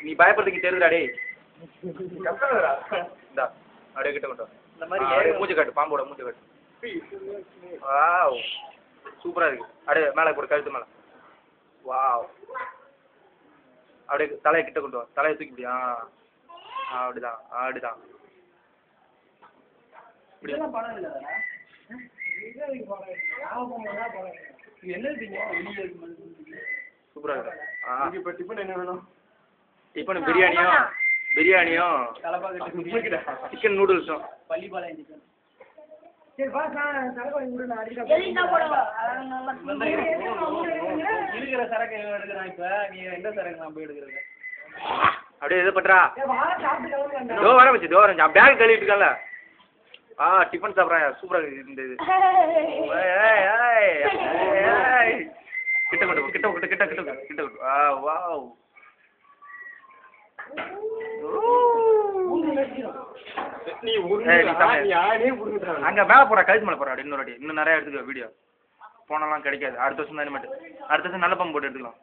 நீ பயப்படுறதுக்கு தெரியுதுடா டேய். இந்தா அப்படியே கிட்ட கொண்டு வா. இந்த மாதிரி மூஞ்சி காட்டு, பாம்போட மூஞ்சி காட்டு. வாவ் சூப்பரா இருக்கு. அப்படியே மேலே போடு, கழுத்து மேலே. வாவ் அப்படியே தலையை கிட்ட கொண்டு வா, தலையை தூக்கி முடியா? அப்படிதான் அப்படிதான். சூப்பரா இருக்கு. இப்போ டிஃபன் என்ன வேணும்? டிஃபன் பிரியாணியும் சிக்கன் நூடுல்ஸும். அப்படியே இது பண்றா. தோ வர வச்சு பேக் கழுவிட்டு இருக்கல. டிஃபன் சாப்பிட்றேன். சூப்பரா இருக்கு இந்த இது. கிட்ட கொண்டு கிட்ட கிட்ட கிட்ட கிட்ட கிட்ட வாவ். அங்க மேல போற, கழுத்து மேல போற. இன்னொரு வாட்டி இன்னும் நிறைய எடுத்துக்க வீடியோ. போனலாம் கிடைக்காது. அடுத்த வருஷம் தானே மட்டும். அடுத்த வருஷம் நல்ல பம்பு போட்டு எடுத்துக்கலாம்.